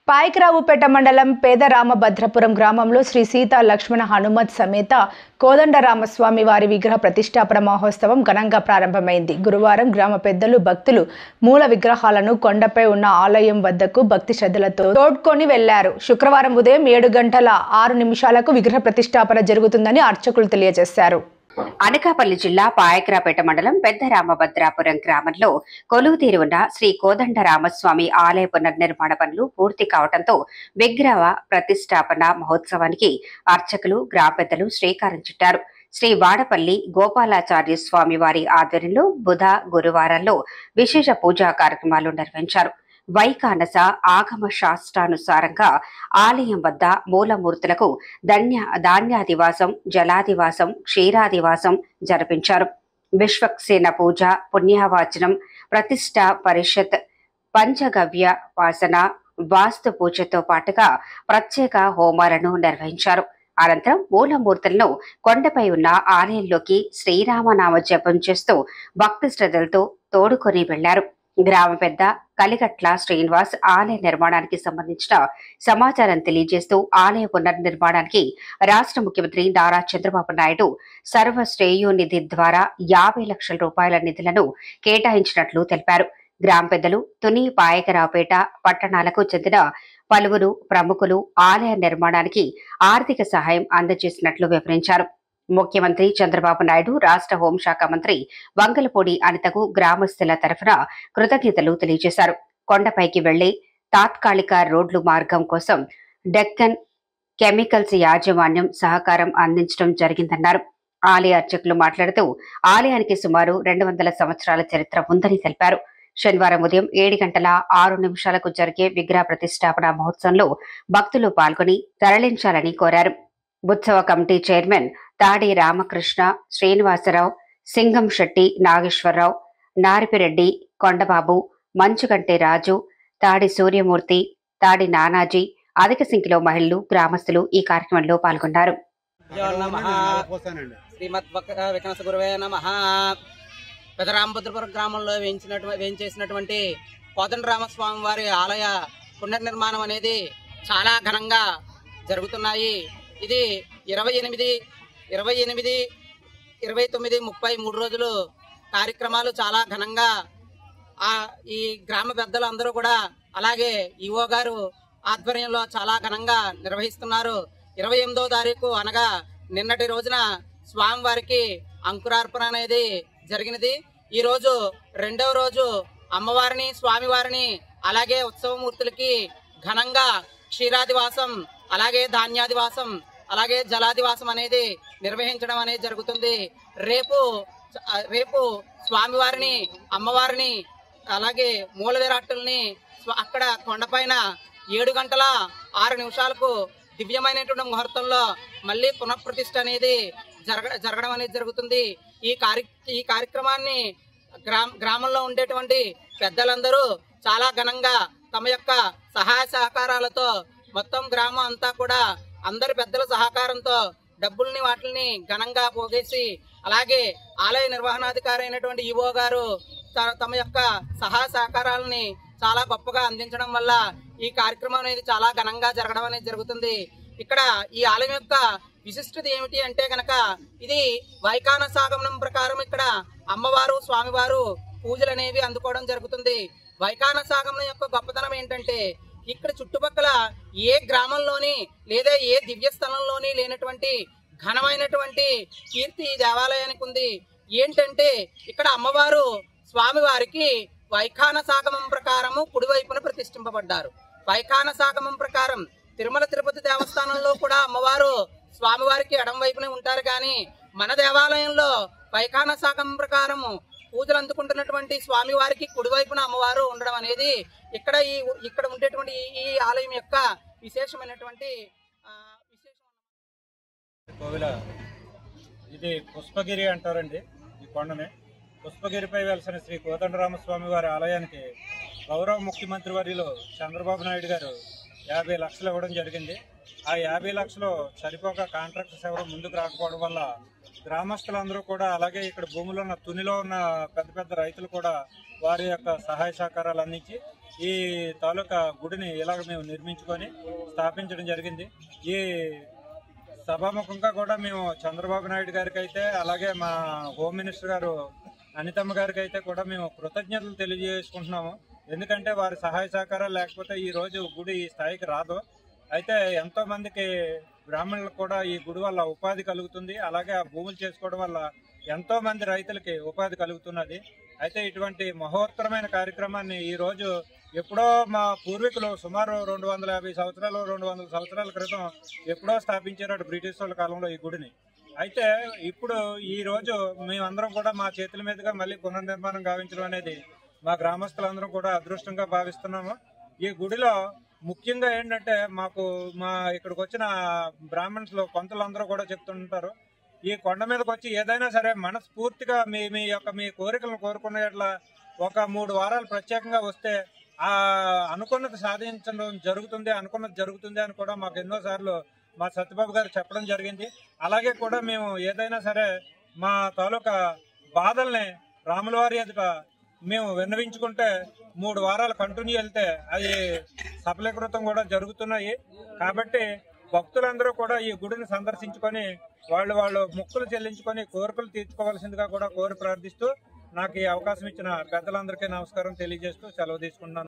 పాయకరావుపేట మండలం పేదరామభద్రపురం గ్రామంలో శ్రీ సీతా లక్ష్మణ హనుమత్ సమేత కోదండరామస్వామి వారి విగ్రహ ప్రతిష్టాపన మహోత్సవం ఘనంగా ప్రారంభమైంది. గురువారం గ్రామ పెద్దలు భక్తులు మూల విగ్రహాలను కొండపై ఉన్న ఆలయం వద్దకు భక్తి శ్రద్ధలతో తోడ్కొని వెళ్లారు. శుక్రవారం ఉదయం 7:06 విగ్రహ ప్రతిష్టాపన జరుగుతుందని అర్చకులు తెలియజేశారు. అనకాపల్లి జిల్లా పాయకరావుపేట మండలం పెద్దరామభద్రాపురం గ్రామంలో కొలువుతీరి ఉన్న శ్రీ కోదండరామస్వామి ఆలయ పునర్నిర్మాణ పనులు పూర్తి కావడంతో విగ్రహ ప్రతిష్టాపన మహోత్సవానికి అర్చకులు గ్రామ పెద్దలు శ్రీకారం చుట్టారు. శ్రీ వాడపల్లి గోపాలాచార్య స్వామి వారి ఆధ్వర్యంలో బుధ గురువారాల్లో విశేష పూజా కార్యక్రమాలు నిర్వహించారు. వైకానస ఆగమ శాస్త్రానుసారంగా ఆలయం వద్ద మూలమూర్తులకు ధాన్యాదివాసం, జలాదివాసం, క్షీరాదివాసం జరిపించారు. విశ్వక్సేన పూజ, పుణ్యవాచనం, ప్రతిష్ట పరిషత్, పంచగవ్య వాసన, వాస్తు పూజతో పాటుగా ప్రత్యేక హోమాలను నిర్వహించారు. అనంతరం మూలమూర్తులను కొండపై ఉన్న ఆలయంలోకి శ్రీరామనామ జపం చేస్తూ భక్తి శ్రద్ధలతో తోడుకొని వెళ్లారు. గ్రామ పెద్ద కలిగట్ల శ్రీనివాస్ ఆలయ నిర్మాణానికి సంబంధించిన సమాచారం తెలియజేస్తూ ఆలయ పునర్నిర్మాణానికి రాష్ట్ర ముఖ్యమంత్రి నారా చంద్రబాబు నాయుడు సర్వశ్రేయోనిధి ద్వారా 50 లక్షల రూపాయల నిధులను కేటాయించినట్లు తెలిపారు. గ్రామ పెద్దలు తుని, పాయకరావుపేట పట్టణాలకు చెందిన పలువురు ప్రముఖులు ఆలయ నిర్మాణానికి ఆర్థిక సహాయం అందజేసినట్లు వివరించారు. ముఖ్యమంత్రి చంద్రబాబు నాయుడు, రాష్ట్ర హోంశాఖ మంత్రి వంగలపూడి అనితకు గ్రామస్తుల తరఫున కృతజ్ఞతలు తెలియజేశారు. కొండపైకి వెళ్లే తాత్కాలిక రోడ్లు మార్గం కోసం డెక్కన్ కెమికల్స్ యాజమాన్యం సహకారం అందించడం జరిగిందన్నారు. ఆలయ అర్చకులు మాట్లాడుతూ ఆలయానికి సుమారు 200 సంవత్సరాల చరిత్ర ఉందని తెలిపారు. శనివారం ఉదయం 7:06 జరిగే విగ్రహ ప్రతిష్టాపన మహోత్సవంలో భక్తులు పాల్గొని తరలించాలని కోరారు. ఉత్సవ కమిటీ చైర్మన్ తాడి రామకృష్ణ, శ్రీనివాసరావు, సింగం శెట్టి, నాగేశ్వరరావు, నారిపిరెడ్డి, కొండబాబు, మంచుగంటి రాజు, తాడి సూర్యమూర్తి, తాడి నానాజీ, అధిక సంఖ్యలో మహిళలు, గ్రామస్తులు ఈ కార్యక్రమంలో పాల్గొన్నారు. పెదరామభద్రపురం గ్రామంలో వేయించేసినటువంటి కోదండరామస్వామి వారి ఆలయ పునర్నిర్మాణం అనేది చాలా ఘనంగా జరుగుతున్నాయి. ఇది 28, 29, 33 రోజులు కార్యక్రమాలు చాలా ఘనంగా ఈ గ్రామ పెద్దలు అందరూ కూడా అలాగే ఈవో గారు ఆధ్వర్యంలో చాలా ఘనంగా నిర్వహిస్తున్నారు. 28వ తారీఖు అనగా నిన్నటి రోజున స్వామివారికి అంకురార్పణ అనేది జరిగినది. ఈ రోజు 2వ రోజు అమ్మవారిని, స్వామివారిని అలాగే ఉత్సవమూర్తులకి ఘనంగా క్షీరాదివాసం, అలాగే ధాన్యాదివాసం, అలాగే జలాదివాసం అనేది నిర్వహించడం అనేది జరుగుతుంది. రేపు స్వామివారిని, అమ్మవారిని అలాగే మూల విరాట్టుల్ని అక్కడ కొండపైన 7:06 దివ్యమైనటువంటి ముహూర్తంలో మళ్ళీ పునఃప్రతిష్ఠ అనేది జరగడం అనేది జరుగుతుంది. ఈ కార్యక్రమాన్ని గ్రామంలో ఉండేటువంటి పెద్దలందరూ చాలా ఘనంగా తమ యొక్క సహాయ సహకారాలతో మొత్తం గ్రామం అంతా కూడా అందరి పెద్దల సహకారంతో డబ్బుల్ని వాటిని ఘనంగా పోగేసి అలాగే ఆలయ నిర్వహణాధికారి అయినటువంటి ఈవో గారు తమ యొక్క సహాయ సహకారాలని చాలా గొప్పగా అందించడం వల్ల ఈ కార్యక్రమం అనేది చాలా ఘనంగా జరగడం అనేది జరుగుతుంది. ఇక్కడ ఈ ఆలయం యొక్క విశిష్టత ఏమిటి అంటే కనుక ఇది వైకానస ఆగమనం ప్రకారం ఇక్కడ అమ్మవారు, స్వామివారు పూజలు అనేవి అందుకోవడం జరుగుతుంది. వైకానస ఆగమనం యొక్క గొప్పతనం ఏంటంటే ఇక్కడ చుట్టుపక్కల ఏ గ్రామంలోని లేదా ఏ దివ్య స్థలంలోని లేనటువంటి ఘనమైనటువంటి కీర్తి దేవాలయానికి ఉంది. ఏంటంటే ఇక్కడ అమ్మవారు స్వామివారికి వైఖానసాగమం ప్రకారము కుడివైపున ప్రతిష్ఠింపబడ్డారు. వైఖానసాగమం ప్రకారం తిరుమల తిరుపతి దేవస్థానంలో కూడా అమ్మవారు స్వామివారికి ఎడం వైపునే ఉంటారు, కానీ మన దేవాలయంలో వైఖానసాగమం ప్రకారము పూజలు అందుకుంటున్నటువంటి స్వామివారికి కుడివైపున అమ్మవారు ఉండడం అనేది ఇక్కడ ఉండేటువంటి ఈ ఆలయం యొక్క విశేషమైనటువంటి కోవిల. ఇది పుష్పగిరి అంటారండి. ఈ కొండనే పుష్పగిరిపై వెలసిన శ్రీ కోదండరామస్వామి వారి ఆలయానికి గౌరవ ముఖ్యమంత్రి వర్యులు చంద్రబాబు నాయుడు గారు 50 లక్షలు ఇవ్వడం జరిగింది. ఆ 50 లక్షలు సరిపోక కాంట్రాక్టర్స్ ఎవరు ముందుకు రాకపోవడం వల్ల గ్రామస్తులందరూ కూడా, అలాగే ఇక్కడ భూమిలో ఉన్న తునిలో ఉన్న పెద్ద పెద్ద రైతులు కూడా వారి యొక్క సహాయ సహకారాలు అందించి ఈ తాలూకా గుడిని ఇలాగ మేము నిర్మించుకొని స్థాపించడం జరిగింది. ఈ సభాముఖంగా కూడా మేము చంద్రబాబు నాయుడు గారికి అయితే, అలాగే మా హోమ్ మినిస్టర్ గారు అనితమ్మ గారికి అయితే కూడా మేము కృతజ్ఞతలు తెలియజేసుకుంటున్నాము. ఎందుకంటే వారి సహాయ సహకారాలు లేకపోతే ఈ రోజు గుడి ఈ స్థాయికి రాదు. అయితే ఎంతో మందికి బ్రాహ్మణులకు కూడా ఈ గుడి వల్ల ఉపాధి కలుగుతుంది. అలాగే ఆ భూములు చేసుకోవడం వల్ల ఎంతో మంది రైతులకి ఉపాధి కలుగుతున్నది. అయితే ఇటువంటి మహోత్తరమైన కార్యక్రమాన్ని ఈ రోజు ఎప్పుడో మా పూర్వీకులు సుమారు 250 సంవత్సరాలు 200 సంవత్సరాల క్రితం ఎప్పుడో స్థాపించారు బ్రిటిష్ వాళ్ళ కాలంలో ఈ గుడిని. అయితే ఇప్పుడు ఈ రోజు మేమందరం కూడా మా చేతుల మీదుగా మళ్ళీ పునర్నిర్మాణం గావించడం అనేది మా గ్రామస్తులందరం కూడా అదృష్టంగా భావిస్తున్నాము. ఈ గుడిలో ముఖ్యంగా ఏంటంటే మాకు ఇక్కడికి వచ్చిన బ్రాహ్మణ్స్లో పంతులందరూ కూడా చెప్తుంటారు, ఈ కొండ మీదకి వచ్చి ఏదైనా సరే మనస్ఫూర్తిగా మీ కోరికలను కోరుకునేట్లా ఒక 3 వారాలు ప్రత్యేకంగా వస్తే ఆ అనుకున్నది సాధించడం జరుగుతుంది అని కూడా మాకు ఎన్నోసార్లు మా సత్యబాబు గారు చెప్పడం జరిగింది. అలాగే కూడా మేము ఏదైనా సరే మా తాలూకా బాధల్ని రాములవారి ఎదుట మేము విన్నవించుకుంటే 3 వారాలు కంటిన్యూ వెళ్తే అది సఫలీకృతం కూడా జరుగుతున్నాయి. కాబట్టి భక్తులందరూ కూడా ఈ గుడిని సందర్శించుకొని వాళ్ళు మొక్కులు చెల్లించుకొని కోరికలు తీర్చుకోవాల్సిందిగా కూడా కోరి ప్రార్థిస్తూ నాకు ఈ అవకాశం ఇచ్చిన పెద్దలందరికీ నమస్కారం తెలియజేస్తూ సెలవు తీసుకుంటున్నాను.